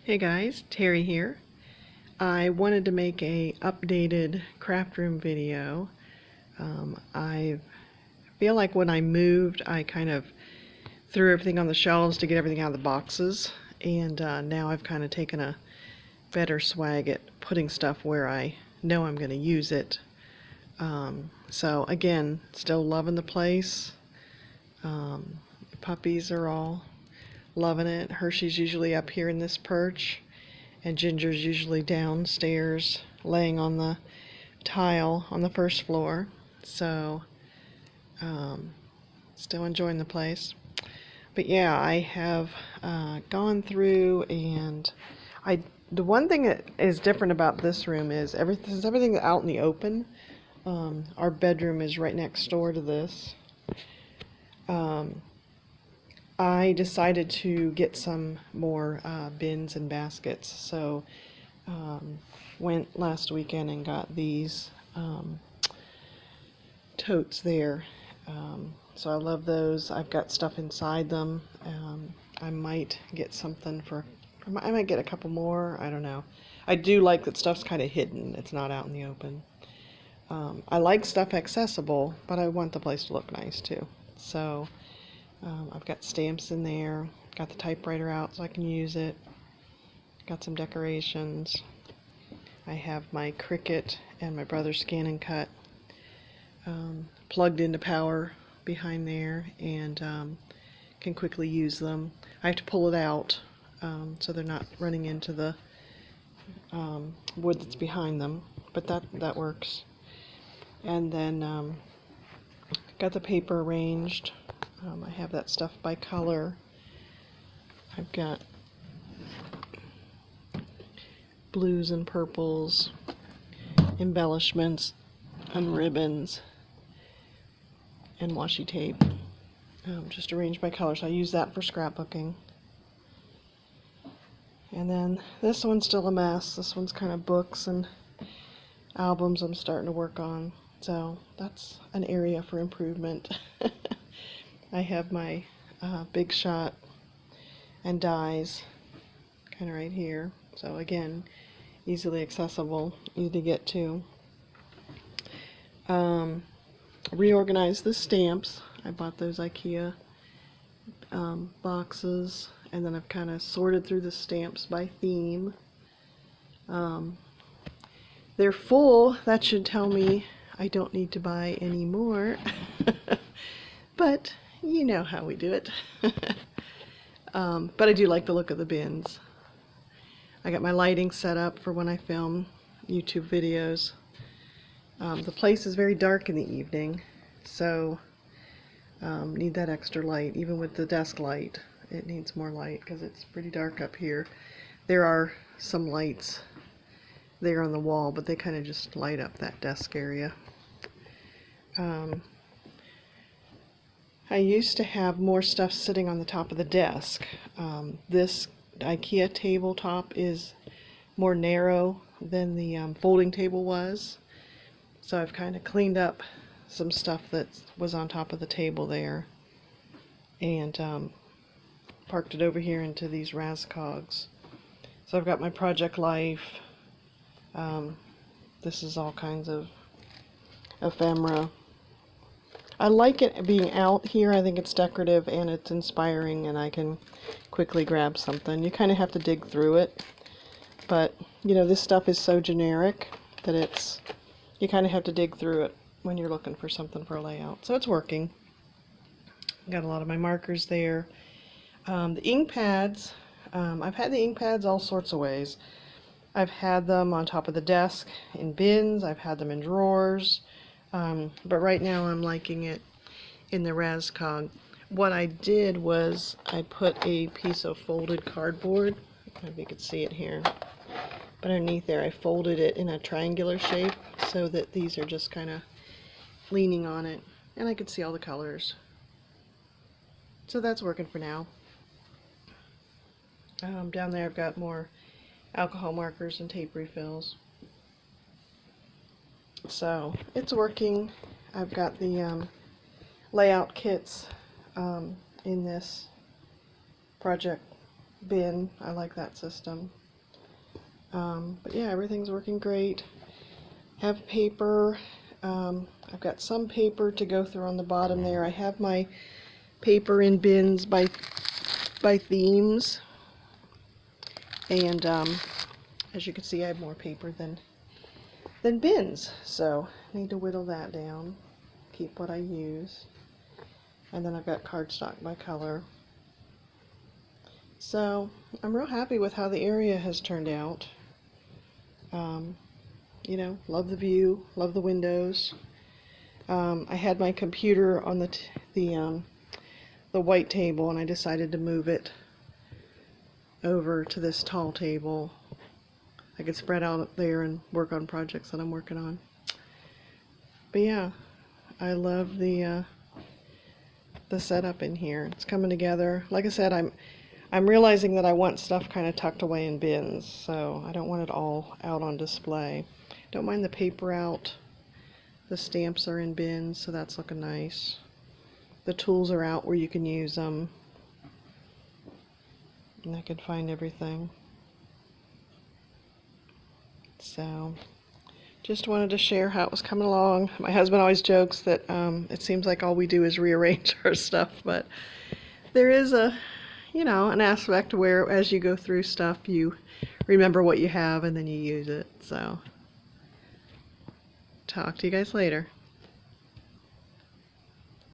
Hey guys, Terry here. I wanted to make a updated Craftroom video. I feel like when I moved, I kind of threw everything on the shelves to get everything out of the boxes, and now I've kind of taken a better swag at putting stuff where I know I'm going to use it. So again, still loving the place. The puppies are all loving it. Hershey's usually up here in this perch, and Ginger's usually downstairs laying on the tile on the first floor. So still enjoying the place. But yeah, I have gone through, and the one thing that is different about this room is everything's out in the open. Our bedroom is right next door to this. I decided to get some more bins and baskets, so went last weekend and got these totes there. So I love those. I've got stuff inside them. I might get something I might get a couple more. I don't know. I do like that stuff's kind of hidden. It's not out in the open. I like stuff accessible, but I want the place to look nice too. So I've got stamps in there, got the typewriter out so I can use it, got some decorations. I have my Cricut and my brother's Scan and Cut plugged into power behind there, and can quickly use them. I have to pull it out so they're not running into the wood that's behind them, but that works. And then got the paper arranged. I have that stuff by color. I've got blues and purples, embellishments and ribbons, and washi tape. Just arranged by color, so I use that for scrapbooking. And then this one's still a mess. This one's kind of books and albums I'm starting to work on. So that's an area for improvement. I have my Big Shot and dies kind of right here. So again, easily accessible, easy to get to. Reorganized the stamps. I bought those IKEA boxes, and then I've kind of sorted through the stamps by theme. They're full. That should tell me I don't need to buy any more. But you know how we do it. But I do like the look of the bins. I got my lighting set up for when I film YouTube videos. The place is very dark in the evening, so need that extra light. Even with the desk light, it needs more light because it's pretty dark up here. There are some lights there on the wall, but they kind of just light up that desk area. I used to have more stuff sitting on the top of the desk. This IKEA tabletop is more narrow than the folding table was. So I've kind of cleaned up some stuff that was on top of the table there, and parked it over here into these Rascogs. So I've got my Project Life. This is all kinds of ephemera. I like it being out here. I think it's decorative and it's inspiring, and I can quickly grab something. You kind of have to dig through it, but you know, this stuff is so generic that you kind of have to dig through it when you're looking for something for a layout. So it's working. Got a lot of my markers there. The ink pads, I've had the ink pads all sorts of ways. I've had them on top of the desk in bins. I've had them in drawers. But right now I'm liking it in the Rascog. What I did was I put a piece of folded cardboard, I don't know if you can see it here, but underneath there I folded it in a triangular shape so that these are just kind of leaning on it, and I could see all the colors. So that's working for now. Down there I've got more alcohol markers and tape refills. So it's working. I've got the layout kits in this project bin. I like that system. But yeah, everything's working great. Have paper. I've got some paper to go through on the bottom there. I have my paper in bins by themes. And as you can see, I have more paper than bins. So I need to whittle that down. Keep what I use. And then I've got cardstock by color. So I'm real happy with how the area has turned out. You know, love the view, love the windows. I had my computer on the white table, and I decided to move it over to this tall table. I could spread out there and work on projects that I'm working on. But yeah, I love the setup in here. It's coming together. Like I said, I'm realizing that I want stuff kind of tucked away in bins, so I don't want it all out on display. Don't mind the paper out. The stamps are in bins, so that's looking nice. The tools are out where you can use them. And I can find everything. So, just wanted to share how it was coming along. My husband always jokes that it seems like all we do is rearrange our stuff, but there is an aspect where as you go through stuff, you remember what you have and then you use it. So, talk to you guys later.